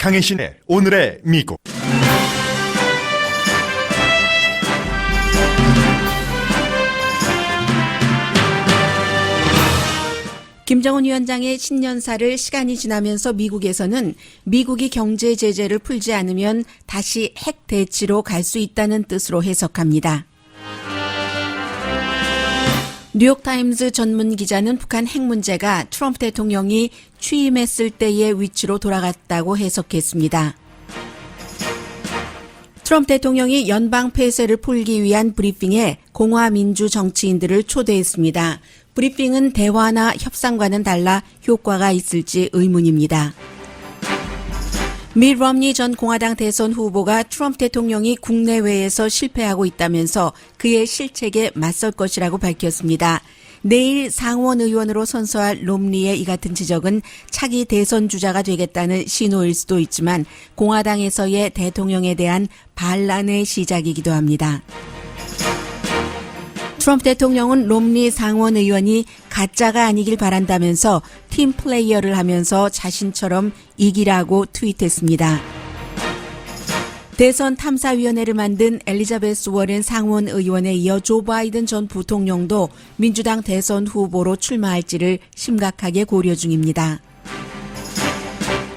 강혜신의 오늘의 미국. 김정은 위원장의 신년사를 시간이 지나면서 미국에서는 미국이 경제 제재를 풀지 않으면 다시 핵 대치로 갈 수 있다는 뜻으로 해석합니다. 뉴욕타임즈 전문 기자는 북한 핵 문제가 트럼프 대통령이 취임했을 때의 위치로 돌아갔다고 해석했습니다. 트럼프 대통령이 연방 폐쇄를 풀기 위한 브리핑에 공화 민주 정치인들을 초대했습니다. 브리핑은 대화나 협상과는 달라 효과가 있을지 의문입니다. 밋 럼니 전 공화당 대선 후보가 트럼프 대통령이 국내외에서 실패하고 있다면서 그의 실책에 맞설 것이라고 밝혔습니다. 내일 상원 의원으로 선서할 롬니의 이 같은 지적은 차기 대선 주자가 되겠다는 신호일 수도 있지만 공화당에서의 대통령에 대한 반란의 시작이기도 합니다. 트럼프 대통령은 롬니 상원 의원이 가짜가 아니길 바란다면서 팀 플레이어를 하면서 자신처럼 이기라고 트윗했습니다. 대선 탐사위원회를 만든 엘리자베스 워렌 상원 의원에 이어 조 바이든 전 부통령도 민주당 대선 후보로 출마할지를 심각하게 고려 중입니다.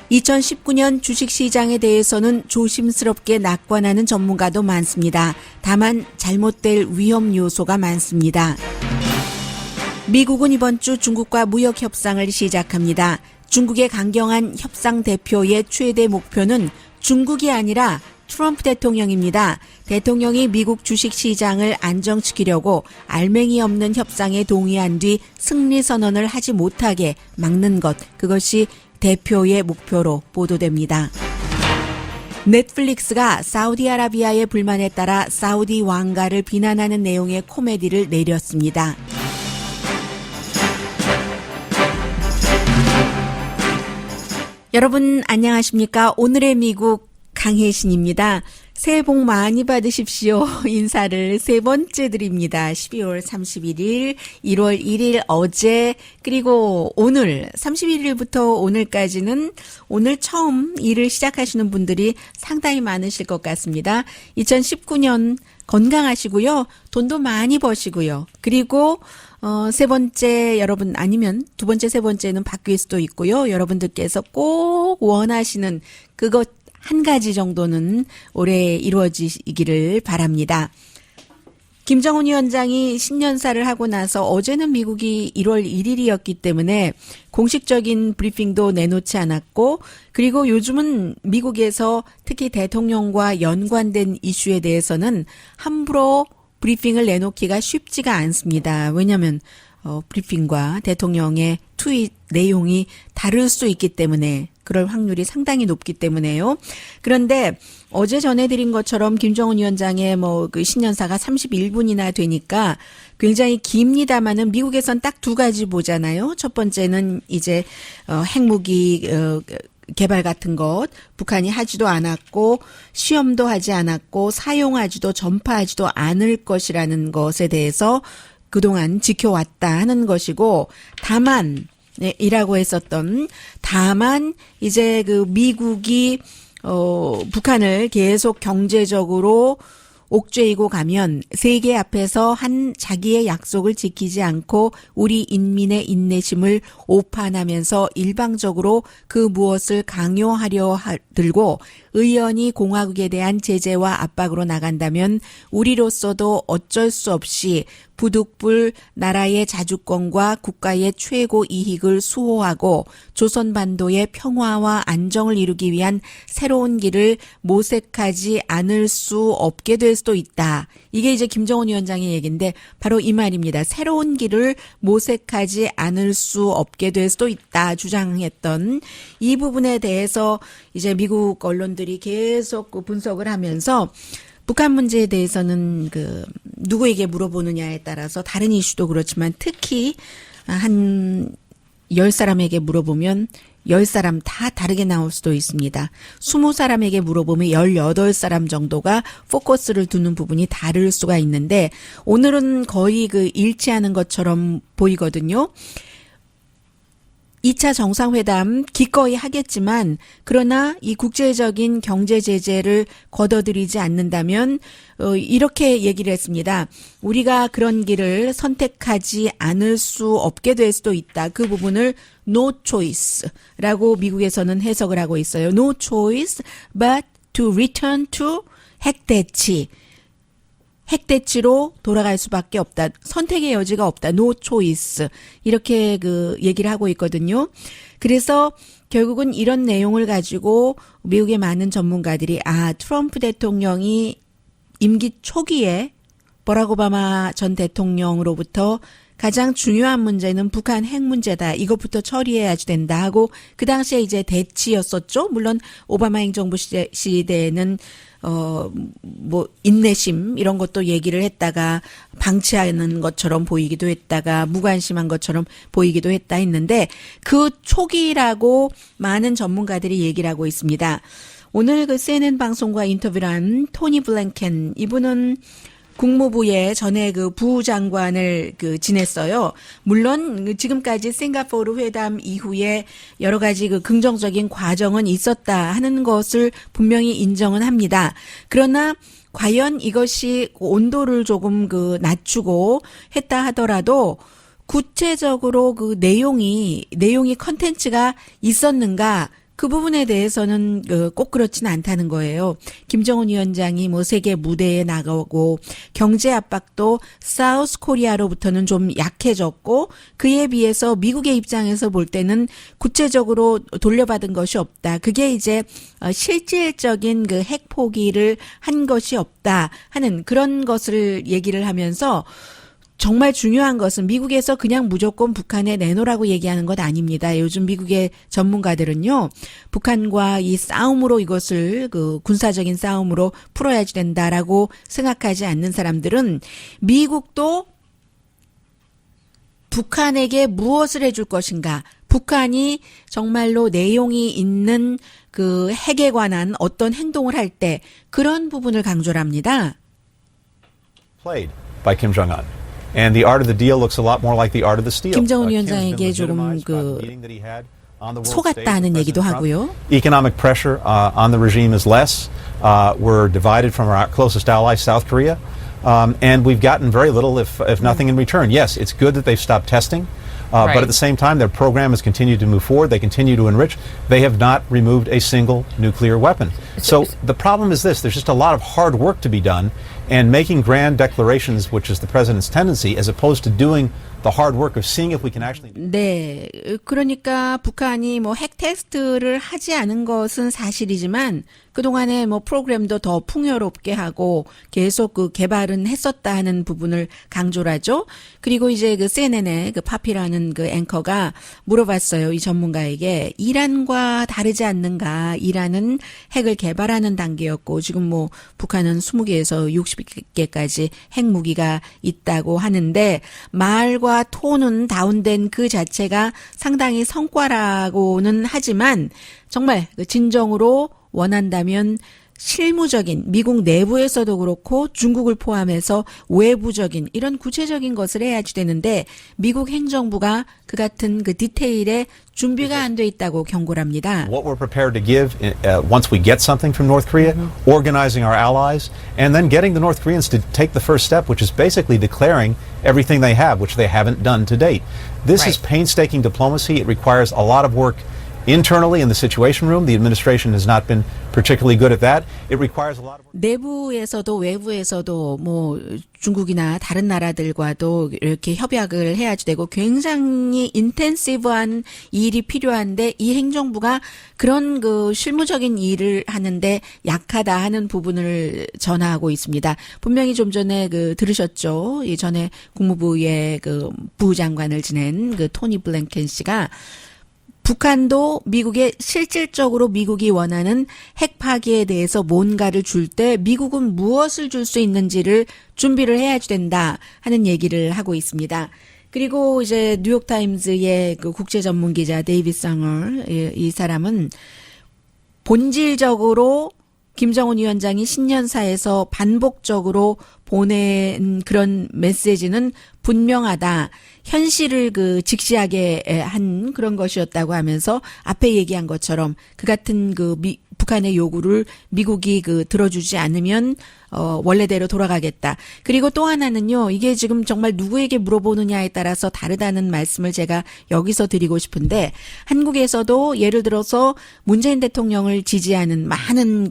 2019년 주식시장에 대해서는 조심스럽게 낙관하는 전문가도 많습니다. 다만 잘못될 위험 요소가 많습니다. 미국은 이번 주 중국과 무역 협상을 시작합니다. 중국의 강경한 협상 대표의 최대 목표는 중국이 아니라 트럼프 대통령입니다. 대통령이 미국 주식시장을 안정시키려고 알맹이 없는 협상에 동의한 뒤 승리 선언을 하지 못하게 막는 것, 그것이 대표의 목표로 보도됩니다. 넷플릭스가 사우디아라비아의 불만에 따라 사우디 왕가를 비난하는 내용의 코미디를 내렸습니다. 여러분 안녕하십니까? 오늘의 미국 강혜신입니다. 새해 복 많이 받으십시오. 인사를 세 번째 드립니다. 12월 31일, 1월 1일 어제, 그리고 오늘 31일부터 오늘까지는 오늘 처음 일을 시작하시는 분들이 상당히 많으실 것 같습니다. 2019년 건강하시고요. 돈도 많이 버시고요. 그리고 세 번째 여러분 아니면 두 번째 세 번째는 바뀔 수도 있고요. 여러분들께서 꼭 원하시는 그것 한 가지 정도는 올해 이루어지기를 바랍니다. 김정은 위원장이 신년사를 하고 나서 어제는 미국이 1월 1일이었기 때문에 공식적인 브리핑도 내놓지 않았고, 그리고 요즘은 미국에서 특히 대통령과 연관된 이슈에 대해서는 함부로 브리핑을 내놓기가 쉽지가 않습니다. 왜냐하면 브리핑과 대통령의 트윗 내용이 다를 수 있기 때문에, 그럴 확률이 상당히 높기 때문에요. 그런데 어제 전해드린 것처럼 김정은 위원장의 그 신년사가 31분이나 되니까 굉장히 깁니다마는 미국에선 딱 두 가지 보잖아요. 첫 번째는 이제 핵무기 개발 같은 것 북한이 하지도 않았고 시험도 하지 않았고 사용하지도 전파하지도 않을 것이라는 것에 대해서 그동안 지켜왔다 하는 것이고, 다만 이라고 했었던, 다만 이제 그 미국이 북한을 계속 경제적으로 옥죄이고 가면 세계 앞에서 한 자기의 약속을 지키지 않고 우리 인민의 인내심을 오판하면서 일방적으로 그 무엇을 강요하려 들고 의연히 공화국에 대한 제재와 압박으로 나간다면 우리로서도 어쩔 수 없이 부득불 나라의 자주권과 국가의 최고 이익을 수호하고 조선반도의 평화와 안정을 이루기 위한 새로운 길을 모색하지 않을 수 없게 될 수도 있다. 이게 이제 김정은 위원장의 얘기인데 바로 이 말입니다. 새로운 길을 모색하지 않을 수 없게 될 수도 있다 주장했던 이 부분에 대해서 이제 미국 언론들이 계속 분석을 하면서 북한 문제에 대해서는 누구에게 물어보느냐에 따라서 다른 이슈도 그렇지만 특히 한 10사람에게 물어보면 10사람 다 다르게 나올 수도 있습니다. 20사람에게 물어보면 18사람 정도가 포커스를 두는 부분이 다를 수가 있는데 오늘은 거의 일치하는 것처럼 보이거든요. 2차 정상회담 기꺼이 하겠지만 그러나 이 국제적인 경제 제재를 걷어들이지 않는다면 이렇게 얘기를 했습니다. 우리가 그런 길을 선택하지 않을 수 없게 될 수도 있다. 그 부분을 no choice라고 미국에서는 해석을 하고 있어요. No choice but to return to 핵대치. 핵대치로 돌아갈 수밖에 없다. 선택의 여지가 없다. No choice. 이렇게 얘기를 하고 있거든요. 그래서 결국은 이런 내용을 가지고 미국의 많은 전문가들이 트럼프 대통령이 임기 초기에 버락 오바마 전 대통령으로부터 가장 중요한 문제는 북한 핵 문제다. 이것부터 처리해야지 된다 하고 그 당시에 이제 대치였었죠. 물론 오바마 행정부 시대에는 인내심 이런 것도 얘기를 했다가 방치하는 것처럼 보이기도 했다가 무관심한 것처럼 보이기도 했는데 그 초기라고 많은 전문가들이 얘기를 하고 있습니다. 오늘 그 CNN 방송과 인터뷰를 한 토니 블랭켄 이분은 국무부의 전에 그 부장관을 지냈어요. 물론 지금까지 싱가포르 회담 이후에 여러 가지 긍정적인 과정은 있었다 하는 것을 분명히 인정은 합니다. 그러나 과연 이것이 온도를 조금 낮추고 했다 하더라도 구체적으로 내용이 컨텐츠가 있었는가? 그 부분에 대해서는 꼭 그렇지는 않다는 거예요. 김정은 위원장이 세계 무대에 나가고 경제 압박도 사우스 코리아로부터는 좀 약해졌고 그에 비해서 미국의 입장에서 볼 때는 구체적으로 돌려받은 것이 없다. 그게 이제 실질적인 핵 포기를 한 것이 없다 하는 그런 것을 얘기를 하면서 정말 중요한 것은 미국에서 그냥 무조건 북한에 내놓으라고 얘기하는 것 아닙니다. 요즘 미국의 전문가들은요, 북한과 이 싸움으로 이것을 군사적인 싸움으로 풀어야지 된다라고 생각하지 않는 사람들은 미국도 북한에게 무엇을 해줄 것인가, 북한이 정말로 내용이 있는 핵에 관한 어떤 행동을 할 때 그런 부분을 강조를 합니다. Played by Kim Jong-un. And the art of the deal looks a lot more like the art of the steal. 김정은 위원장에게 조금 속았다는 얘기도 하고요. Economic pressure on the regime is less. We're divided from our closest ally, South Korea. And we've gotten very little, if nothing in return. Yes, it's good that they've stopped testing. But at the same time, their program has continued to move forward. They continue to enrich. They have not removed a single nuclear weapon. So the problem is this. There's just a lot of hard work to be done. And making grand declarations, which is the president's tendency, as opposed to doing the hard work of seeing if we can actually. 네, 그러니까 북한이 핵 테스트를 하지 않은 것은 사실이지만 그동안에 프로그램도 더 풍요롭게 하고 계속 개발은 했었다 하는 부분을 강조를 하죠. 그리고 이제 CNN의 파피라는 앵커가 물어봤어요. 이 전문가에게 이란과 다르지 않는가? 이란은 핵을 개발하는 단계였고 지금 북한은 20개에서 60개까지 핵무기가 있다고 하는데 말과 톤은 다운된 그 자체가 상당히 성과라고는 하지만 정말 진정으로 원한다면 실무적인 미국 내부에서도 그렇고 중국을 포함해서 외부적인 이런 구체적인 것을 해야지 되는데 미국 행정부가 그 같은 디테일에 준비가 안 돼 있다고 경고를 합니다. What we're prepared to give once we get something from North Korea, organizing our allies, and then getting the North Koreans to take the first step, which is basically declaring everything they have, which they haven't done to date. This is painstaking diplomacy. It requires a lot of work internally in the Situation Room. The administration has not been particularly good at that. It requires a lot of work. 내부에서도 외부에서도 중국이나 다른 나라들과도 이렇게 협약을 해야지 되고 굉장히 인텐시브한 일이 필요한데 이 행정부가 그런 실무적인 일을 하는데 약하다 하는 부분을 전하고 있습니다. 분명히 좀 전에 들으셨죠? 전에 국무부의 부장관을 지낸 토니 블랭켄 씨가 북한도 미국에 실질적으로 미국이 원하는 핵 파기에 대해서 뭔가를 줄 때 미국은 무엇을 줄 수 있는지를 준비를 해야지 된다 하는 얘기를 하고 있습니다. 그리고 이제 뉴욕타임즈의 국제 전문 기자 데이비드 상얼 이 사람은 본질적으로 김정은 위원장이 신년사에서 반복적으로 보낸 그런 메시지는 분명하다. 현실을 직시하게 한 그런 것이었다고 하면서 앞에 얘기한 것처럼 그 같은 북한의 요구를 미국이 들어주지 않으면 원래대로 돌아가겠다. 그리고 또 하나는요. 이게 지금 정말 누구에게 물어보느냐에 따라서 다르다는 말씀을 제가 여기서 드리고 싶은데 한국에서도 예를 들어서 문재인 대통령을 지지하는 많은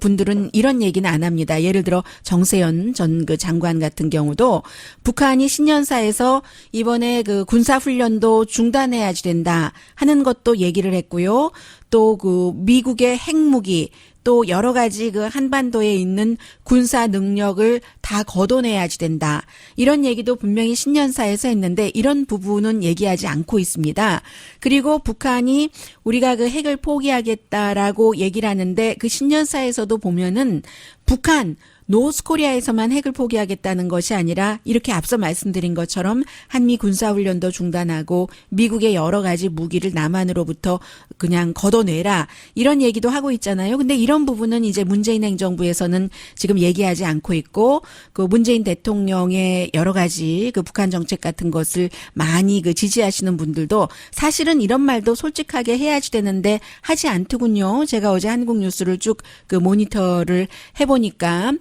분들은 이런 얘기는 안 합니다. 예를 들어 정세현 전 장관 같은 경우도 북한이 신년사에서 이번에 군사훈련도 중단해야지 된다 하는 것도 얘기를 했고요. 또 미국의 핵무기 또 여러 가지 한반도에 있는 군사 능력을 다 걷어내야지 된다. 이런 얘기도 분명히 신년사에서 했는데 이런 부분은 얘기하지 않고 있습니다. 그리고 북한이 우리가 핵을 포기하겠다라고 얘기를 하는데 신년사에서도 보면은 북한 노스코리아에서만 핵을 포기하겠다는 것이 아니라 이렇게 앞서 말씀드린 것처럼 한미 군사훈련도 중단하고 미국의 여러 가지 무기를 남한으로부터 그냥 걷어내라 이런 얘기도 하고 있잖아요. 근데 이런 부분은 이제 문재인 행정부에서는 지금 얘기하지 않고 있고 문재인 대통령의 여러 가지 북한 정책 같은 것을 많이 지지하시는 분들도 사실은 이런 말도 솔직하게 해야지 되는데 하지 않더군요. 제가 어제 한국뉴스를 쭉 모니터를 해보니까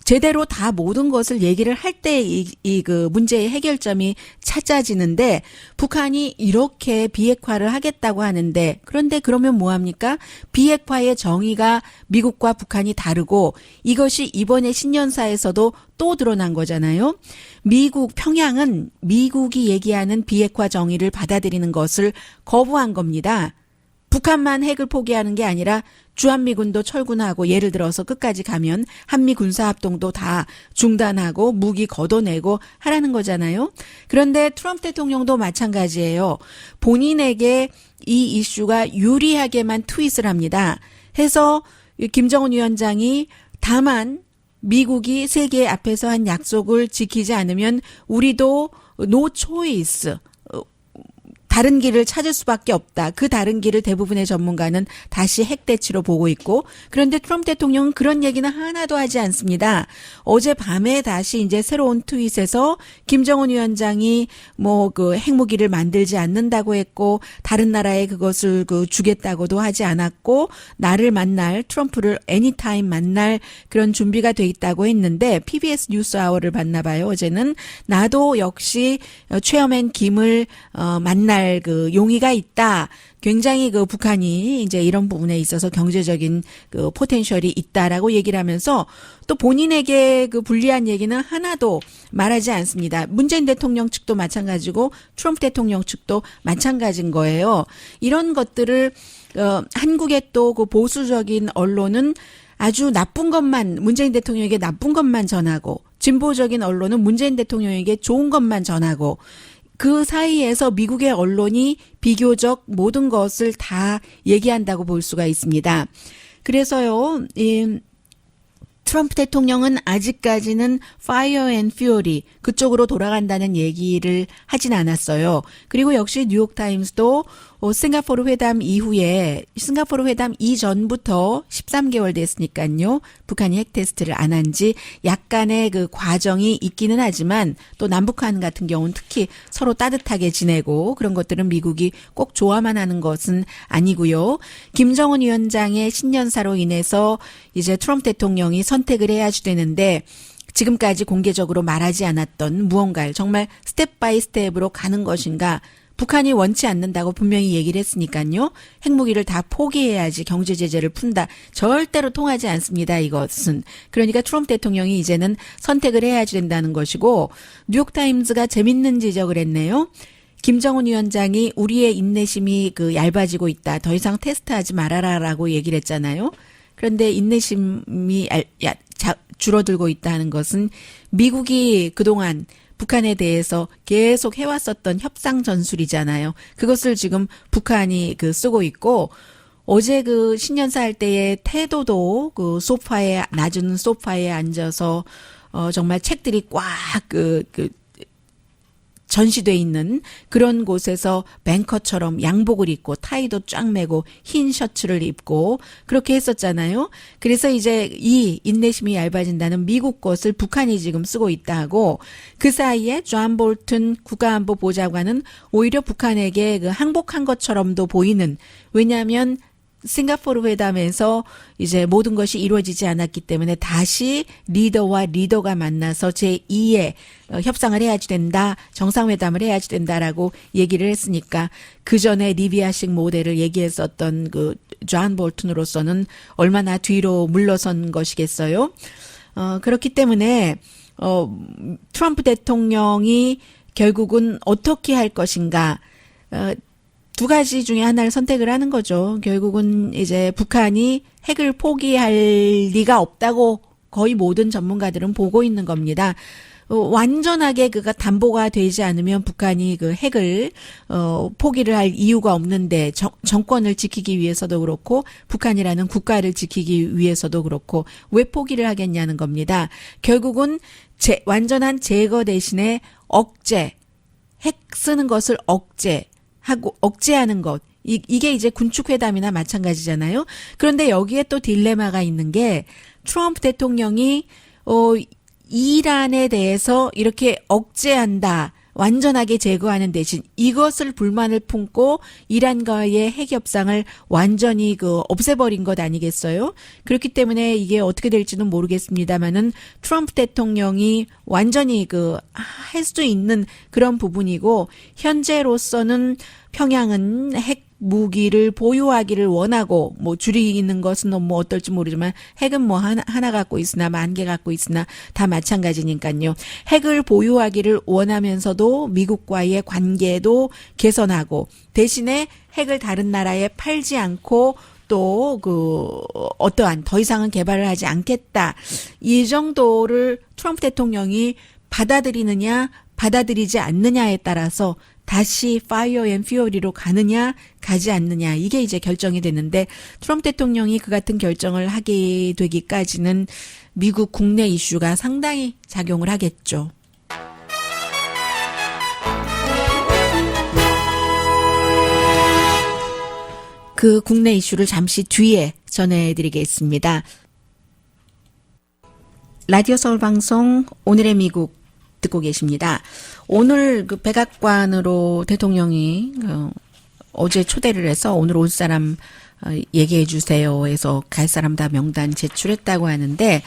제대로 다 모든 것을 얘기를 할 때 문제의 해결점이 찾아지는데 북한이 이렇게 비핵화를 하겠다고 하는데 그런데 그러면 뭐합니까? 비핵화의 정의가 미국과 북한이 다르고 이것이 이번에 신년사에서도 또 드러난 거잖아요. 평양은 미국이 얘기하는 비핵화 정의를 받아들이는 것을 거부한 겁니다. 북한만 핵을 포기하는 게 아니라 주한미군도 철군하고 예를 들어서 끝까지 가면 한미 군사합동도 다 중단하고 무기 걷어내고 하라는 거잖아요. 그런데 트럼프 대통령도 마찬가지예요. 본인에게 이 이슈가 유리하게만 트윗을 합니다. 해서 김정은 위원장이 다만 미국이 세계 앞에서 한 약속을 지키지 않으면 우리도 no choice 다른 길을 찾을 수밖에 없다. 그 다른 길을 대부분의 전문가는 다시 핵대치로 보고 있고 그런데 트럼프 대통령은 그런 얘기는 하나도 하지 않습니다. 어젯밤에 다시 이제 새로운 트윗에서 김정은 위원장이 핵무기를 만들지 않는다고 했고 다른 나라에 그것을 주겠다고도 하지 않았고 나를 만날 트럼프를 애니타임 만날 그런 준비가 돼 있다고 했는데 PBS 뉴스아워를 봤나 봐요. 어제는 나도 역시 최어맨 김을 만날 용의가 있다. 굉장히 북한이 이제 이런 부분에 있어서 경제적인 포텐셜이 있다라고 얘기를 하면서 또 본인에게 불리한 얘기는 하나도 말하지 않습니다. 문재인 대통령 측도 마찬가지고 트럼프 대통령 측도 마찬가지인 거예요. 이런 것들을 한국의 또 보수적인 언론은 아주 나쁜 것만 문재인 대통령에게 나쁜 것만 전하고 진보적인 언론은 문재인 대통령에게 좋은 것만 전하고 그 사이에서 미국의 언론이 비교적 모든 것을 다 얘기한다고 볼 수가 있습니다. 그래서요, 트럼프 대통령은 아직까지는 Fire and Fury 그쪽으로 돌아간다는 얘기를 하진 않았어요. 그리고 역시 뉴욕타임스도 싱가포르 회담 이후에 싱가포르 회담 이전부터 13개월 됐으니까요. 북한이 핵 테스트를 안 한 지 약간의 과정이 있기는 하지만 또 남북한 같은 경우는 특히 서로 따뜻하게 지내고 그런 것들은 미국이 꼭 좋아만 하는 것은 아니고요. 김정은 위원장의 신년사로 인해서 이제 트럼프 대통령이 선택을 해야지 되는데 지금까지 공개적으로 말하지 않았던 무언가를 정말 스텝 바이 스텝으로 가는 것인가 북한이 원치 않는다고 분명히 얘기를 했으니까요. 핵무기를 다 포기해야지 경제 제재를 푼다. 절대로 통하지 않습니다. 이것은. 그러니까 트럼프 대통령이 이제는 선택을 해야지 된다는 것이고 뉴욕타임즈가 재밌는 지적을 했네요. 김정은 위원장이 우리의 인내심이 얇아지고 있다. 더 이상 테스트하지 말아라라고 얘기를 했잖아요. 그런데 인내심이 줄어들고 있다는 것은 미국이 그동안 북한에 대해서 계속 해왔었던 협상 전술이잖아요. 그것을 지금 북한이 쓰고 있고 어제 신년사 할 때의 태도도 낮은 소파에 앉아서 정말 책들이 꽉 전시돼 있는 그런 곳에서 뱅커처럼 양복을 입고 타이도 쫙 매고 흰 셔츠를 입고 그렇게 했었잖아요. 그래서 이제 이 인내심이 얇아진다는 미국 것을 북한이 지금 쓰고 있다 하고 그 사이에 존 볼튼 국가안보 보좌관은 오히려 북한에게 그 항복한 것처럼도 보이는 왜냐하면 싱가포르 회담에서 이제 모든 것이 이루어지지 않았기 때문에 다시 리더와 리더가 만나서 제2의 협상을 해야지 된다. 정상회담을 해야지 된다라고 얘기를 했으니까 그 전에 리비아식 모델을 얘기했었던 그 존 볼튼으로서는 얼마나 뒤로 물러선 것이겠어요. 그렇기 때문에 트럼프 대통령이 결국은 어떻게 할 것인가 두 가지 중에 하나를 선택을 하는 거죠. 결국은 이제 북한이 핵을 포기할 리가 없다고 거의 모든 전문가들은 보고 있는 겁니다. 완전하게 그가 담보가 되지 않으면 북한이 그 핵을 포기를 할 이유가 없는데 정권을 지키기 위해서도 그렇고 북한이라는 국가를 지키기 위해서도 그렇고 왜 포기를 하겠냐는 겁니다. 결국은 완전한 제거 대신에 억제, 핵 쓰는 것을 억제하는 것. 이게 이제 군축회담이나 마찬가지잖아요. 그런데 여기에 또 딜레마가 있는 게 트럼프 대통령이 이란에 대해서 이렇게 억제한다. 완전하게 제거하는 대신 이것을 불만을 품고 이란과의 핵 협상을 완전히 없애버린 것 아니겠어요? 그렇기 때문에 이게 어떻게 될지는 모르겠습니다만은 트럼프 대통령이 완전히 할 수 있는 그런 부분이고 현재로서는 평양은 핵 무기를 보유하기를 원하고 줄이는 것은 어떨지 모르지만 핵은 하나 갖고 있으나 10,000개 갖고 있으나 다 마찬가지니까요. 핵을 보유하기를 원하면서도 미국과의 관계도 개선하고 대신에 핵을 다른 나라에 팔지 않고 또 어떠한 더 이상은 개발을 하지 않겠다. 이 정도를 트럼프 대통령이 받아들이느냐 받아들이지 않느냐에 따라서 다시 파이어 앤 퓨어리로 가느냐 가지 않느냐 이게 이제 결정이 되는데 트럼프 대통령이 그 같은 결정을 하게 되기까지는 미국 국내 이슈가 상당히 작용을 하겠죠. 그 국내 이슈를 잠시 뒤에 전해드리겠습니다. 라디오 서울 방송 오늘의 미국 듣고 계십니다. 오늘 백악관으로 대통령이 어제 초대를 해서 오늘 올 사람 얘기해 주세요 해서 갈 사람 다 명단 제출했다고 하는데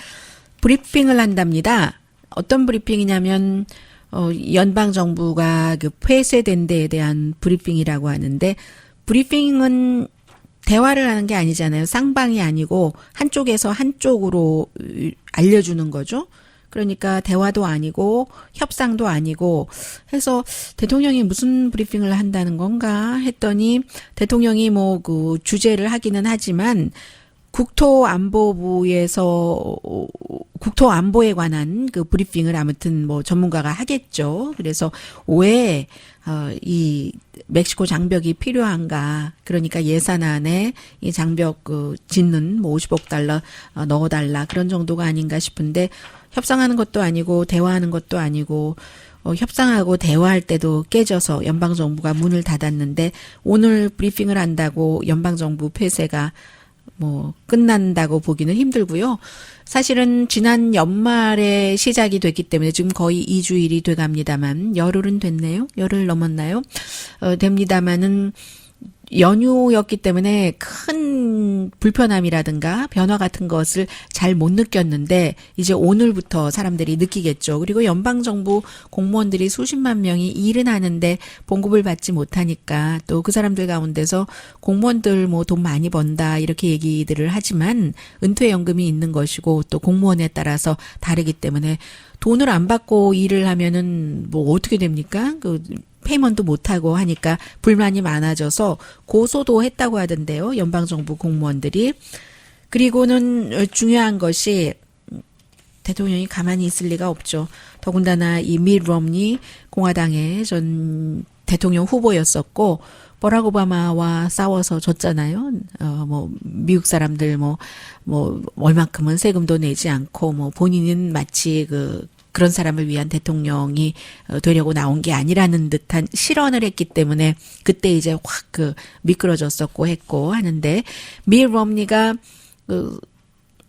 브리핑을 한답니다. 어떤 브리핑이냐면 연방정부가 폐쇄된 데에 대한 브리핑이라고 하는데 브리핑은 대화를 하는 게 아니잖아요. 쌍방이 아니고 한쪽에서 한쪽으로 알려주는 거죠. 그러니까 대화도 아니고 협상도 아니고 해서 대통령이 무슨 브리핑을 한다는 건가 했더니 대통령이 주제를 하기는 하지만 국토안보부에서 국토안보에 관한 브리핑을 아무튼 전문가가 하겠죠. 그래서 왜 이 멕시코 장벽이 필요한가? 그러니까 예산안에 이 장벽 짓는 50억 달러 넣어달라 그런 정도가 아닌가 싶은데 협상하는 것도 아니고 대화하는 것도 아니고 협상하고 대화할 때도 깨져서 연방정부가 문을 닫았는데 오늘 브리핑을 한다고 연방정부 폐쇄가 끝난다고 보기는 힘들고요. 사실은 지난 연말에 시작이 됐기 때문에 지금 거의 2주일이 돼갑니다만 열흘은 됐네요. 열흘 넘었나요? 됩니다만은 연휴였기 때문에 큰 불편함이라든가 변화 같은 것을 잘 못 느꼈는데 이제 오늘부터 사람들이 느끼겠죠. 그리고 연방정부 공무원들이 수십만 명이 일은 하는데 봉급을 받지 못하니까 또 그 사람들 가운데서 공무원들 돈 많이 번다 이렇게 얘기들을 하지만 은퇴연금이 있는 것이고 또 공무원에 따라서 다르기 때문에 돈을 안 받고 일을 하면은 어떻게 됩니까? 페이먼트 못하고 하니까 불만이 많아져서 고소도 했다고 하던데요. 연방정부 공무원들이. 그리고는 중요한 것이 대통령이 가만히 있을 리가 없죠. 더군다나 이 미트 롬니 공화당의 전 대통령 후보였었고 버락 오바마와 싸워서 졌잖아요. 미국 사람들 얼만큼은 세금도 내지 않고 본인은 마치 그런 사람을 위한 대통령이 되려고 나온 게 아니라는 듯한 실언을 했기 때문에 그때 이제 확 미끄러졌었고 했고 하는데 미 럼니가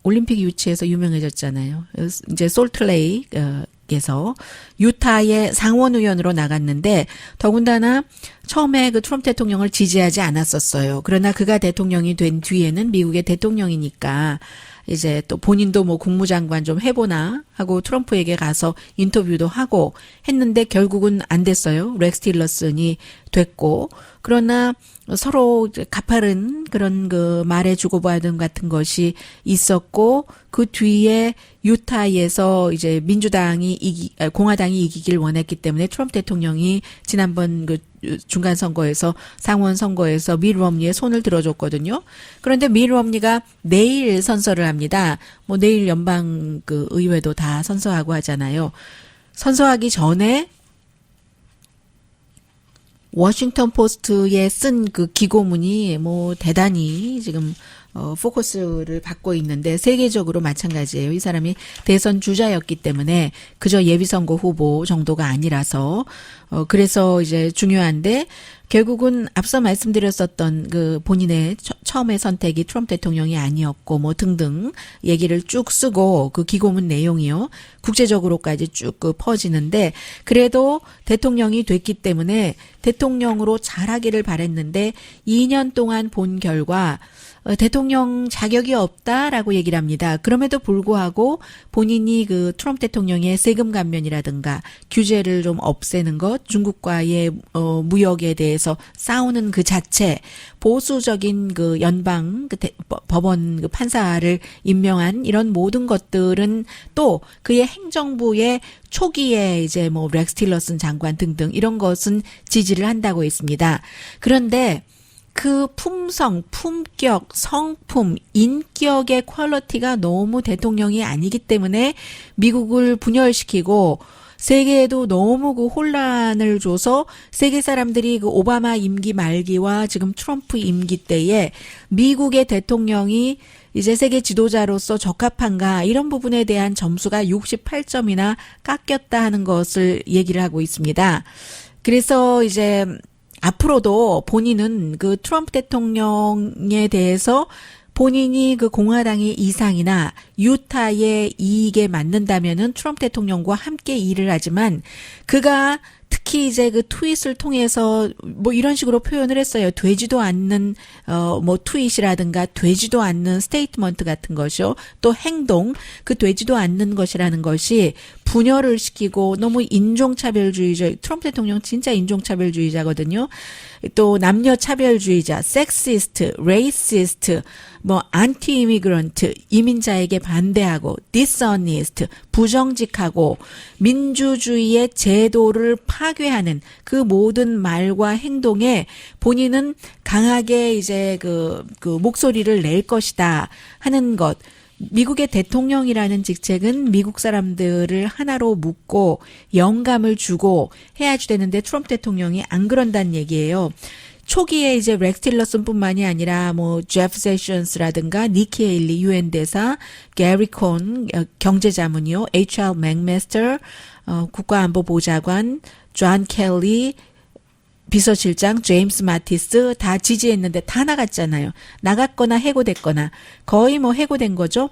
올림픽 유치해서 유명해졌잖아요. 이제 솔트레이크에서 유타의 상원 의원으로 나갔는데 더군다나 처음에 그 트럼프 대통령을 지지하지 않았었어요. 그러나 그가 대통령이 된 뒤에는 미국의 대통령이니까 이제 또 본인도 뭐 국무장관 좀 해보나 하고 트럼프에게 가서 인터뷰도 하고 했는데 결국은 안 됐어요. 렉스 틸러슨이 됐고 그러나 서로 가파른 그런 그 말에 주고받은 같은 것이 있었고 그 뒤에 유타에서 이제 공화당이 이기길 원했기 때문에 트럼프 대통령이 지난번 그 중간 선거에서 상원 선거에서 미 럼니의 손을 들어줬거든요. 그런데 미 럼니가 내일 선서를 합니다. 뭐 내일 연방 그 의회도 다 선서하고 하잖아요. 선서하기 전에 워싱턴 포스트에 쓴 그 기고문이 뭐 대단히 지금 포커스를 받고 있는데 세계적으로 마찬가지예요. 이 사람이 대선 주자였기 때문에 그저 예비선거 후보 정도가 아니라서 그래서 이제 중요한데 결국은 앞서 말씀드렸었던 그 본인의 처음의 선택이 트럼프 대통령이 아니었고 뭐 등등 얘기를 쭉 쓰고 그 기고문 내용이요. 국제적으로까지 쭉 퍼지는데 그래도 대통령이 됐기 때문에 대통령으로 잘하기를 바랬는데 2년 동안 본 결과 대통령 자격이 없다라고 얘기를 합니다. 그럼에도 불구하고 본인이 그 트럼프 대통령의 세금 감면이라든가 규제를 좀 없애는 것, 중국과의 무역에 대해서 싸우는 그 자체, 보수적인 그 연방 법원 그 판사를 임명한 이런 모든 것들은 또 그의 행정부의 초기에 이제 뭐 렉스 틸러슨 장관 등등 이런 것은 지지를 한다고 했습니다. 그런데 그 품성, 품격, 성품, 인격의 퀄리티가 너무 대통령이 아니기 때문에 미국을 분열시키고 세계에도 너무 그 혼란을 줘서 세계 사람들이 그 오바마 임기 말기와 지금 트럼프 임기 때에 미국의 대통령이 이제 세계 지도자로서 적합한가 이런 부분에 대한 점수가 68점이나 깎였다 하는 것을 얘기를 하고 있습니다. 그래서 이제 앞으로도 본인은 그 트럼프 대통령에 대해서 본인이 그 공화당의 이상이나 유타의 이익에 맞는다면은 트럼프 대통령과 함께 일을 하지만 그가 특히 이제 그 트윗을 통해서 뭐 이런 식으로 표현을 했어요. 되지도 않는 뭐 트윗이라든가 되지도 않는 스테이트먼트 같은 것이요. 또 행동 그 되지도 않는 것이라는 것이 분열을 시키고 너무 인종차별주의자 트럼프 대통령 진짜 인종차별주의자거든요. 또 남녀차별주의자, 섹시스트, 레이시스트, 뭐 안티 이미그런트, 이민자에게 반대하고 디스어니스트, 부정직하고 민주주의의 제도를 파괴하는 그 모든 말과 행동에 본인은 강하게 이제 그 목소리를 낼 것이다 하는 것. 미국의 대통령이라는 직책은 미국 사람들을 하나로 묶고 영감을 주고 해야지 되는데 트럼프 대통령이 안 그런다는 얘기예요. 초기에 이제 렉스 틸러슨뿐만이 아니라 뭐 제프 세션스라든가 니키 헤일리 유엔 대사, 게리 콘 경제자문이요, HR 맥메스터 국가안보보좌관, 존 켈리 비서실장, 제임스 마티스 다 지지했는데 다 나갔잖아요. 나갔거나 해고됐거나 거의 뭐 해고된 거죠.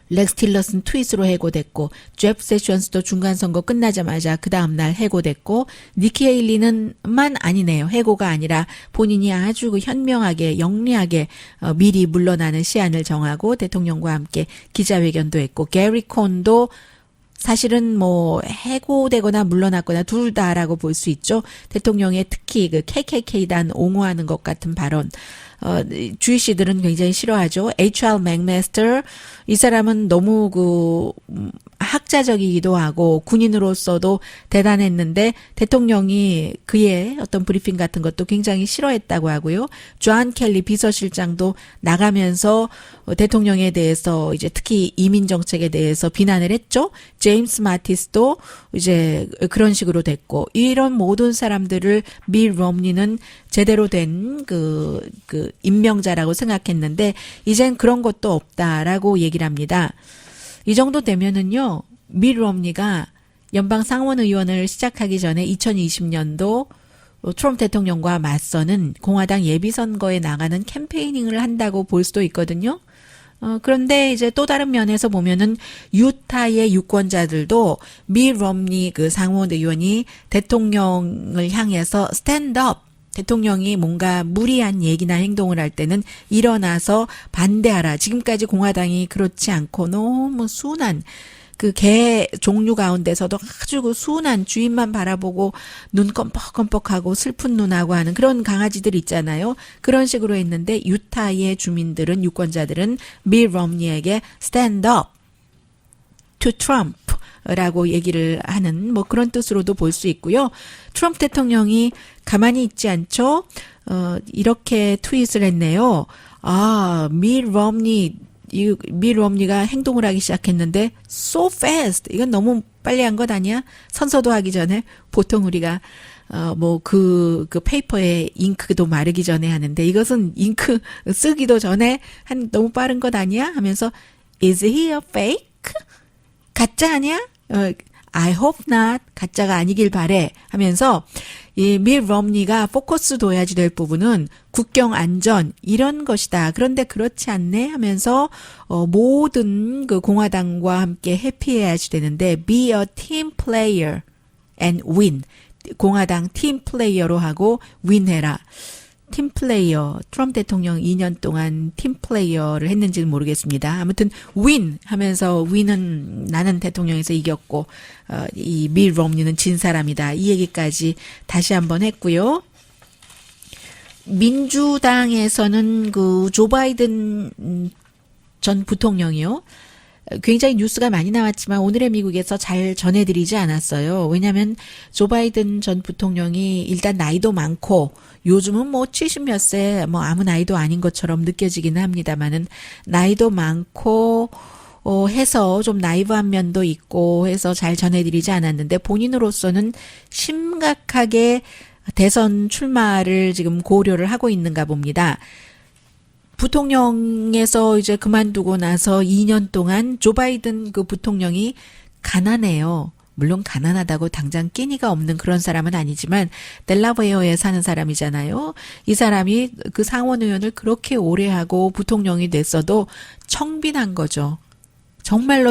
렉스 틸러슨 트윗으로 해고됐고 제프 세션스도 중간선거 끝나자마자 그 다음날 해고됐고 니키 헤일리는만 아니네요. 해고가 아니라 본인이 아주 그 현명하게 영리하게 미리 물러나는 시한을 정하고 대통령과 함께 기자회견도 했고 게리 콘도 사실은 뭐 해고되거나 물러났거나 둘 다라고 볼 수 있죠. 대통령의 특히 그 KKK단 옹호하는 것 같은 발언. 주이시들은 굉장히 싫어하죠. HR 맥메스터 이 사람은 너무 그 학자적이기도 하고 군인으로서도 대단했는데 대통령이 그의 어떤 브리핑 같은 것도 굉장히 싫어했다고 하고요. 존 켈리 비서실장도 나가면서 대통령에 대해서 이제 특히 이민 정책에 대해서 비난을 했죠. 제임스 마티스도 이제 그런 식으로 됐고 이런 모든 사람들을 미 럼니는 제대로 된 그 임명자라고 생각했는데 이젠 그런 것도 없다라고 얘기를 합니다. 이 정도 되면은요. 밋 romney가 연방 상원 의원을 시작하기 전에 2020년도 트럼프 대통령과 맞서는 공화당 예비선거에 나가는 캠페이닝을 한다고 볼 수도 있거든요. 그런데 이제 또 다른 면에서 보면은 유타의 유권자들도 밋 romney 그 상원 의원이 대통령을 향해서 스탠드업, 대통령이 뭔가 무리한 얘기나 행동을 할 때는 일어나서 반대하라. 지금까지 공화당이 그렇지 않고 너무 순한 그 개 종류 가운데서도 아주 그 순한 주인만 바라보고 눈 껌뻑껌뻑하고 슬픈 눈하고 하는 그런 강아지들 있잖아요. 그런 식으로 했는데 유타의 주민들은 유권자들은 밋 romney에게 stand up to Trump 라고 얘기를 하는 뭐 그런 뜻으로도 볼 수 있고요. 트럼프 대통령이 가만히 있지 않죠. 이렇게 트윗을 했네요. 밋 romney가 행동을 하기 시작했는데 so fast. 이건 너무 빨리 한 것 아니야? 선서도 하기 전에 보통 우리가 그 페이퍼에 잉크도 마르기 전에 하는데 이것은 잉크 쓰기도 전에 너무 빠른 것 아니야? 하면서 is he a fake? 가짜 아니야? I hope not. 가짜가 아니길 바래. 하면서 이 밋 romney가 포커스 둬야지 될 부분은 국경 안전 이런 것이다. 그런데 그렇지 않네 하면서 모든 그 공화당과 함께 해피해야지 되는데 be a team player and win. 공화당 팀 플레이어로 하고 윈해라. 팀 플레이어, 트럼프 대통령 2년 동안 팀 플레이어를 했는지는 모르겠습니다. 아무튼 윈 하면서 윈은 나는 대통령에서 이겼고 이 밋 romney는 진 사람이다. 이 얘기까지 다시 한번 했고요. 민주당에서는 그 조 바이든 전 부통령이요. 굉장히 뉴스가 많이 나왔지만 오늘의 미국에서 잘 전해드리지 않았어요. 왜냐하면 조 바이든 전 부통령이 일단 나이도 많고 요즘은 뭐 70몇 세 뭐 아무 나이도 아닌 것처럼 느껴지기는 합니다만은 나이도 많고 해서 좀 나이브한 면도 있고 해서 잘 전해드리지 않았는데 본인으로서는 심각하게 대선 출마를 지금 고려를 하고 있는가 봅니다. 부통령에서 이제 그만두고 나서 2년 동안 조 바이든 그 부통령이 가난해요. 물론 가난하다고 당장 끼니가 없는 그런 사람은 아니지만 델라웨어에 사는 사람이잖아요. 이 사람이 그 상원 의원을 그렇게 오래 하고 부통령이 됐어도 청빈한 거죠. 정말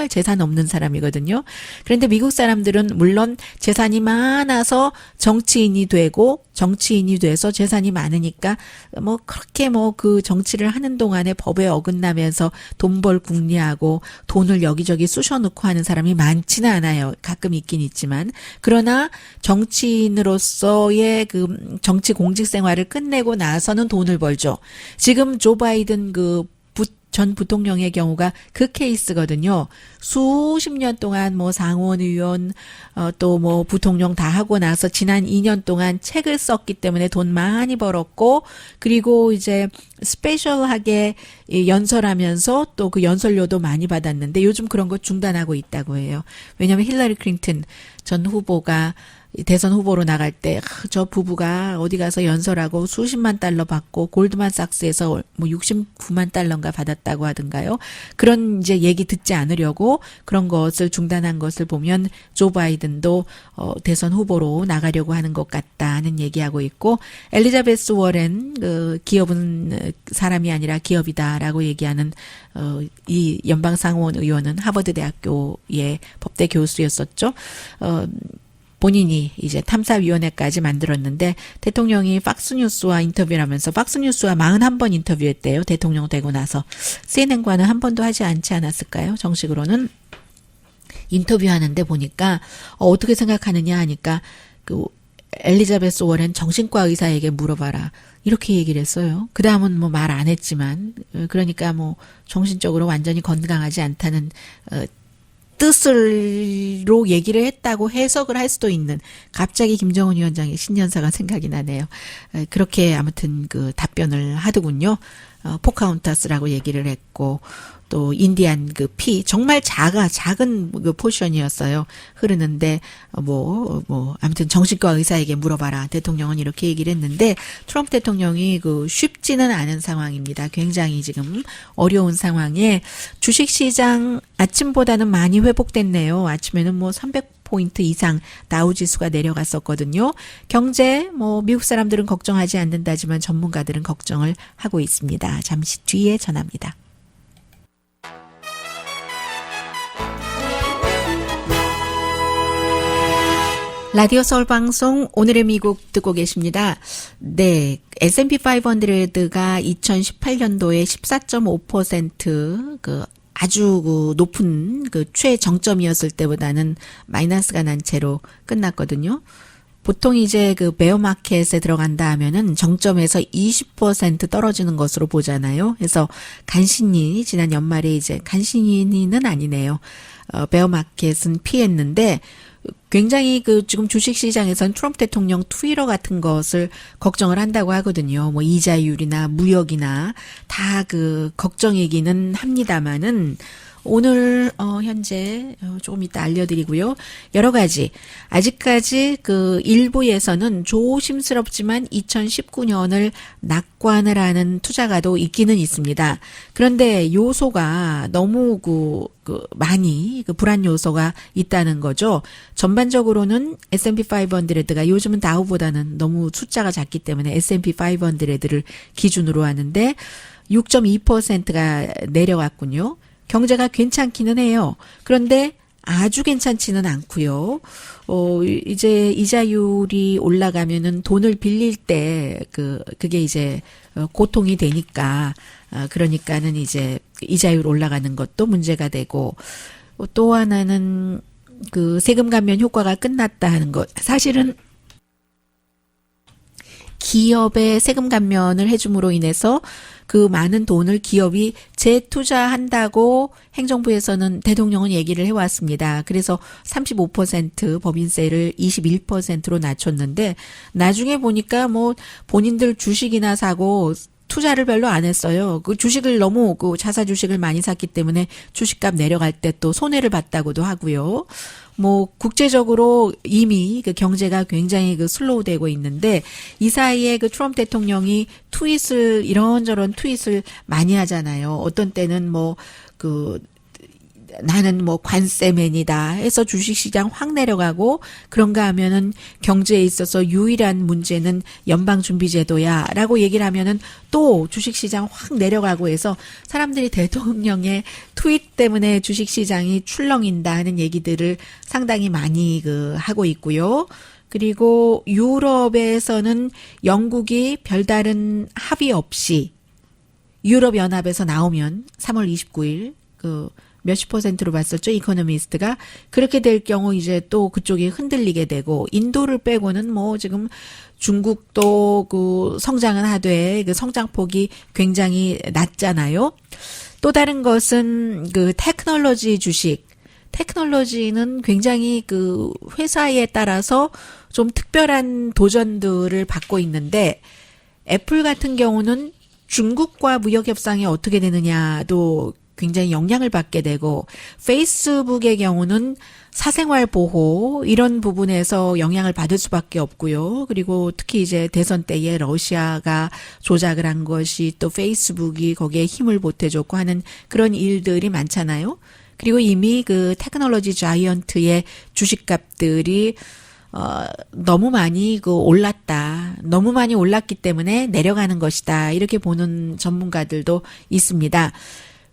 재산 없는 사람이거든요. 그런데 미국 사람들은 물론 재산이 많아서 정치인이 되고 정치인이 돼서 재산이 많으니까 뭐 그렇게 뭐 그 정치를 하는 동안에 법에 어긋나면서 돈 벌 궁리하고 돈을 여기저기 쑤셔놓고 하는 사람이 많지는 않아요. 가끔 있긴 있지만. 그러나 정치인으로서의 그 정치 공직 생활을 끝내고 나서는 돈을 벌죠. 지금 조 바이든 전 부통령의 경우가 그 케이스거든요. 수십 년 동안 뭐 상원 의원 또 뭐 부통령 다 하고 나서 지난 2년 동안 책을 썼기 때문에 돈 많이 벌었고 그리고 이제 스페셜하게 연설하면서 또 그 연설료도 많이 받았는데 요즘 그런 거 중단하고 있다고 해요. 왜냐하면 힐러리 클린턴 전 후보가 대선 후보로 나갈 때 저 부부가 어디 가서 연설하고 수십만 달러 받고 골드만삭스에서 뭐 69만 달러인가 받았다고 하던가요. 그런 이제 얘기 듣지 않으려고 그런 것을 중단한 것을 보면 조 바이든도 대선 후보로 나가려고 하는 것 같다는 얘기하고 있고 엘리자베스 워렌 그 기업은 사람이 아니라 기업이다라고 얘기하는 이 연방 상원 의원은 하버드 대학교의 법대 교수였었죠. 본인이 이제 탐사위원회까지 만들었는데 대통령이 팍스뉴스와 인터뷰를 하면서 팍스뉴스와 41번 인터뷰했대요. 대통령 되고 나서. CNN과는 한 번도 하지 않지 않았을까요? 정식으로는. 인터뷰하는데 보니까 어떻게 생각하느냐 하니까 그 엘리자베스 워렌 정신과 의사에게 물어봐라. 이렇게 얘기를 했어요. 그 다음은 뭐 말 안 했지만 그러니까 뭐 정신적으로 완전히 건강하지 않다는 뜻으로 얘기를 했다고 해석을 할 수도 있는 갑자기 김정은 위원장의 신년사가 생각이 나네요. 그렇게 아무튼 그 답변을 하더군요. 포카운타스라고 얘기를 했고 또 인디안 그 피 정말 작은 그 포션이었어요. 흐르는데 아무튼 정신과 의사에게 물어봐라. 대통령은 이렇게 얘기를 했는데 트럼프 대통령이 그 쉽지는 않은 상황입니다. 굉장히 지금 어려운 상황에 주식시장 아침보다는 많이 회복됐네요. 아침에는 300포인트 이상 다우지수가 내려갔었거든요. 경제 미국 사람들은 걱정하지 않는다지만 전문가들은 걱정을 하고 있습니다. 잠시 뒤에 전합니다. 라디오 서울 방송 오늘의 미국 듣고 계십니다. 네, S&P 500가 2018년도에 14.5% 아주 높은 최정점이었을 때보다는 마이너스가 난 채로 끝났거든요. 보통 이제 베어 마켓에 들어간다 하면은 정점에서 20% 떨어지는 것으로 보잖아요. 그래서 간신히 지난 연말에 이제 간신히는 아니네요. 베어 마켓은 피했는데 굉장히 지금 주식시장에선 트럼프 대통령 트위터 같은 것을 걱정을 한다고 하거든요. 이자율이나 무역이나 다 걱정이기는 합니다만은 오늘 현재 조금 이따 알려드리고요. 여러 가지 아직까지 일부에서는 조심스럽지만 2019년을 낙관을 하는 투자가도 있기는 있습니다. 그런데 요소가 너무 많이 불안 요소가 있다는 거죠. 전반적으로는 S&P 500가 요즘은 다우보다는 너무 숫자가 작기 때문에 S&P 500를 기준으로 하는데 6.2%가 내려갔군요. 경제가 괜찮기는 해요. 그런데 아주 괜찮지는 않고요. 이제 이자율이 올라가면은 돈을 빌릴 때 그게 이제 고통이 되니까 그러니까는 이제 이자율 올라가는 것도 문제가 되고 또 하나는 세금 감면 효과가 끝났다 하는 것. 사실은 기업에 세금 감면을 해줌으로 인해서 많은 돈을 기업이 재투자한다고 행정부에서는 대통령은 얘기를 해왔습니다. 그래서 35% 법인세를 21%로 낮췄는데 나중에 보니까 본인들 주식이나 사고 투자를 별로 안 했어요. 주식을 너무 자사 주식을 많이 샀기 때문에 주식값 내려갈 때 또 손해를 봤다고도 하고요. 국제적으로 이미 경제가 굉장히 슬로우되고 있는데 이 사이에 트럼프 대통령이 이런저런 트윗을 많이 하잖아요. 어떤 때는 나는 관세맨이다 해서 주식시장 확 내려가고 그런가 하면은 경제에 있어서 유일한 문제는 연방준비제도야 라고 얘기를 하면은 또 주식시장 확 내려가고 해서 사람들이 대통령의 트윗 때문에 주식시장이 출렁인다 하는 얘기들을 상당히 많이 하고 있고요. 그리고 유럽에서는 영국이 별다른 합의 없이 유럽연합에서 나오면 3월 29일 몇십 %로 봤었죠. 이코노미스트가. 그렇게 될 경우 이제 또 그쪽이 흔들리게 되고 인도를 빼고는 지금 중국도 성장은 하되 성장폭이 굉장히 낮잖아요. 또 다른 것은 테크놀로지 주식. 테크놀로지는 굉장히 회사에 따라서 좀 특별한 도전들을 받고 있는데 애플 같은 경우는 중국과 무역 협상이 어떻게 되느냐도 굉장히 영향을 받게 되고 페이스북의 경우는 사생활 보호 이런 부분에서 영향을 받을 수밖에 없고요. 그리고 특히 이제 대선 때에 러시아가 조작을 한 것이 또 페이스북이 거기에 힘을 보태줬고 하는 그런 일들이 많잖아요. 그리고 이미 테크놀로지 자이언트의 주식값들이 너무 많이 올랐다. 너무 많이 올랐기 때문에 내려가는 것이다. 이렇게 보는 전문가들도 있습니다.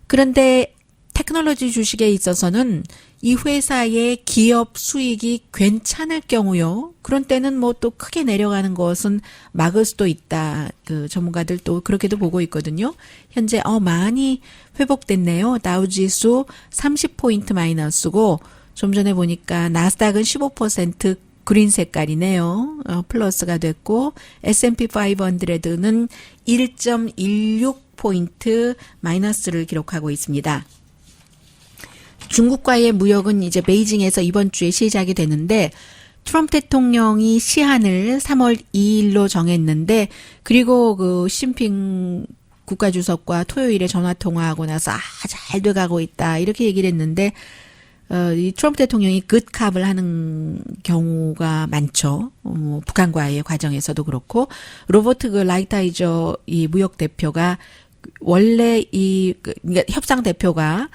그런데 테크놀로지 주식에 있어서는 이 회사의 기업 수익이 괜찮을 경우요. 그런 때는 또 크게 내려가는 것은 막을 수도 있다. 전문가들 또 그렇게도 보고 있거든요. 현재 많이 회복됐네요. 다우지수 30포인트 마이너스고 좀 전에 보니까 나스닥은 15% 그린 색깔이네요. 플러스가 됐고 S&P 500는 1.16포인트 마이너스를 기록하고 있습니다. 중국과의 무역은 이제 베이징에서 이번 주에 시작이 되는데 트럼프 대통령이 시한을 3월 2일로 정했는데 그리고 시진핑 국가주석과 토요일에 전화 통화하고 나서 잘 돼가고 있다 이렇게 얘기를 했는데 이 트럼프 대통령이 굿캅을 하는 경우가 많죠. 북한과의 과정에서도 그렇고 로버트 라이트하이저 이 무역 대표가 원래 그러니까 협상 대표가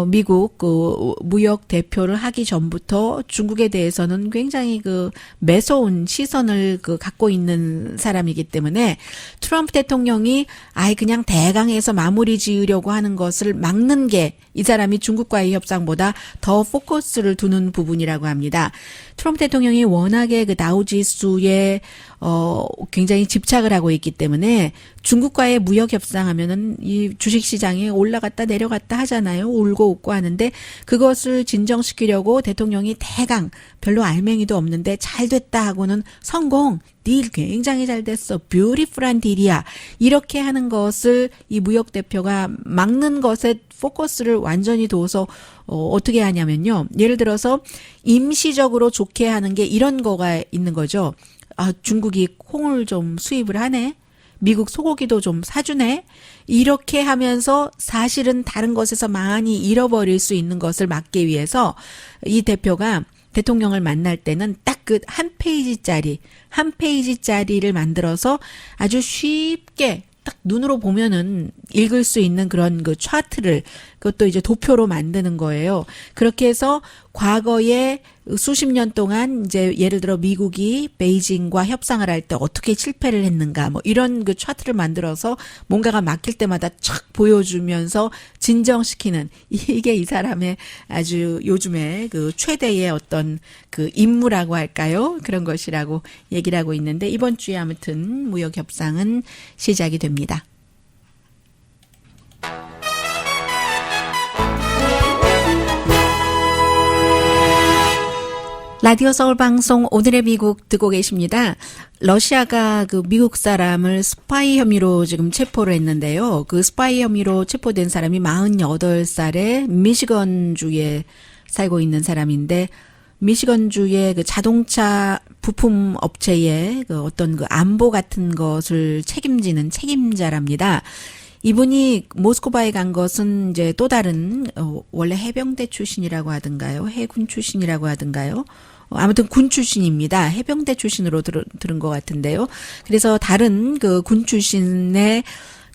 미국 무역 대표를 하기 전부터 중국에 대해서는 굉장히 매서운 시선을 갖고 있는 사람이기 때문에 트럼프 대통령이 아예 그냥 대강해서 마무리 지으려고 하는 것을 막는 게 이 사람이 중국과의 협상보다 더 포커스를 두는 부분이라고 합니다. 트럼프 대통령이 워낙에 다우지수에 굉장히 집착을 하고 있기 때문에 중국과의 무역 협상하면은 이 주식시장에 올라갔다 내려갔다 하잖아요. 울고 웃고 하는데 그것을 진정시키려고 대통령이 대강 별로 알맹이도 없는데 잘 됐다 하고는 성공. 딜 굉장히 잘 됐어. 뷰티풀한 딜이야. 이렇게 하는 것을 이 무역 대표가 막는 것에 포커스를 완전히 둬서 어떻게 하냐면요. 예를 들어서 임시적으로 좋게 하는 게 이런 거가 있는 거죠. 중국이 콩을 좀 수입을 하네. 미국 소고기도 좀 사주네. 이렇게 하면서 사실은 다른 것에서 많이 잃어버릴 수 있는 것을 막기 위해서 이 대표가 대통령을 만날 때는 딱 한 페이지짜리를 만들어서 아주 쉽게 딱 눈으로 보면은 읽을 수 있는 그런 차트를 그것도 이제 도표로 만드는 거예요. 그렇게 해서 과거에 수십 년 동안 이제 예를 들어 미국이 베이징과 협상을 할 때 어떻게 실패를 했는가 뭐 이런 차트를 만들어서 뭔가가 막힐 때마다 촥 보여주면서 진정시키는 이게 이 사람의 아주 요즘에 최대의 어떤 임무라고 할까요? 그런 것이라고 얘기를 하고 있는데 이번 주에 아무튼 무역 협상은 시작이 됩니다. 라디오 서울 방송 오늘의 미국 듣고 계십니다. 러시아가 미국 사람을 스파이 혐의로 지금 체포를 했는데요. 그 스파이 혐의로 체포된 사람이 48살의 미시건주에 살고 있는 사람인데 미시건주의 자동차 부품 업체의 어떤 안보 같은 것을 책임지는 책임자랍니다. 이분이 모스크바에 간 것은 이제 또 다른 원래 해병대 출신이라고 하던가요? 해군 출신이라고 하던가요? 아무튼 군 출신입니다. 해병대 출신으로 들은 것 같은데요. 그래서 다른 군 출신의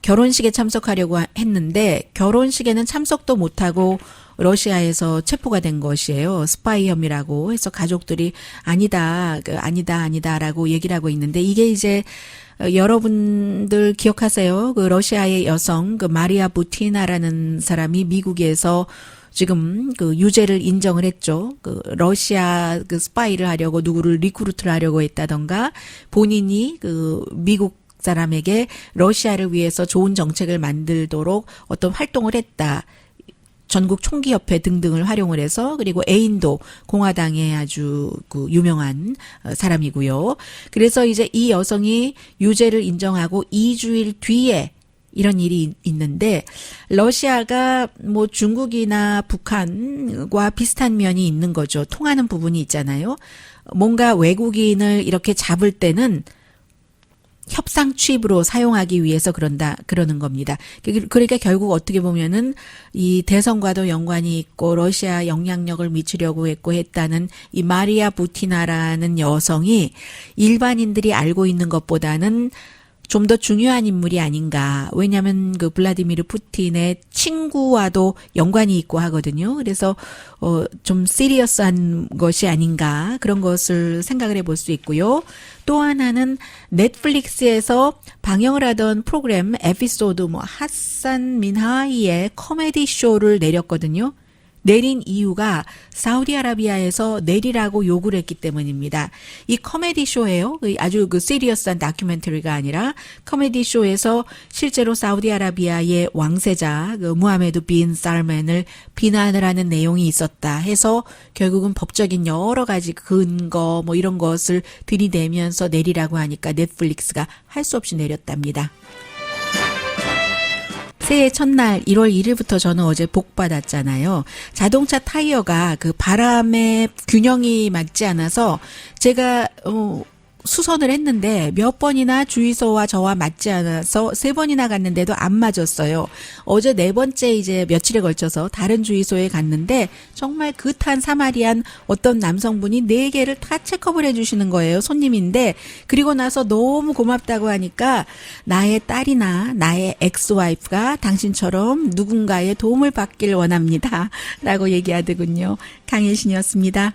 결혼식에 참석하려고 했는데 결혼식에는 참석도 못하고 러시아에서 체포가 된 것이에요. 스파이 혐의라고 해서 가족들이 아니다라고 얘기를 하고 있는데 이게 이제 여러분들 기억하세요? 러시아의 여성 마리아 부티나라는 사람이 미국에서 지금 유죄를 인정을 했죠. 러시아 스파이를 하려고 누구를 리크루트를 하려고 했다던가 본인이 미국 사람에게 러시아를 위해서 좋은 정책을 만들도록 어떤 활동을 했다. 전국 총기협회 등등을 활용을 해서 그리고 애인도 공화당의 아주 유명한 사람이고요. 그래서 이제 이 여성이 유죄를 인정하고 2주일 뒤에 이런 일이 있는데 러시아가 뭐 중국이나 북한과 비슷한 면이 있는 거죠. 통하는 부분이 있잖아요. 뭔가 외국인을 이렇게 잡을 때는 협상 취입으로 사용하기 위해서 그러는 겁니다. 그러니까 결국 어떻게 보면은 이 대선과도 연관이 있고 러시아 영향력을 미치려고 했다는 이 마리아 부티나라는 여성이 일반인들이 알고 있는 것보다는 좀 더 중요한 인물이 아닌가. 왜냐하면 블라디미르 푸틴의 친구와도 연관이 있고 하거든요. 그래서 좀 시리어스한 것이 아닌가 그런 것을 생각을 해볼 수 있고요. 또 하나는 넷플릭스에서 방영을 하던 프로그램 에피소드 하산 민하이의 코미디 쇼를 내렸거든요. 내린 이유가 사우디아라비아에서 내리라고 요구를 했기 때문입니다. 이 코미디 쇼예요. 아주 시리어스한 다큐멘터리가 아니라 코미디 쇼에서 실제로 사우디아라비아의 왕세자 무하메드 빈 살만을 비난을 하는 내용이 있었다 해서 결국은 법적인 여러 가지 근거 이런 것을 들이대면서 내리라고 하니까 넷플릭스가 할 수 없이 내렸답니다. 새해 첫날 1월 1일부터 저는 어제 복 받았잖아요. 자동차 타이어가 바람에 균형이 맞지 않아서 제가 수선을 했는데 몇 번이나 주유소와 저와 맞지 않아서 3번이나 갔는데도 안 맞았어요. 어제 4번째 이제 며칠에 걸쳐서 다른 주유소에 갔는데 정말 그탄 사마리안 어떤 남성분이 4개를 다 체크업을 해주시는 거예요. 손님인데 그리고 나서 너무 고맙다고 하니까 나의 딸이나 나의 엑스와이프가 당신처럼 누군가의 도움을 받길 원합니다. 라고 얘기하더군요. 강혜신이었습니다.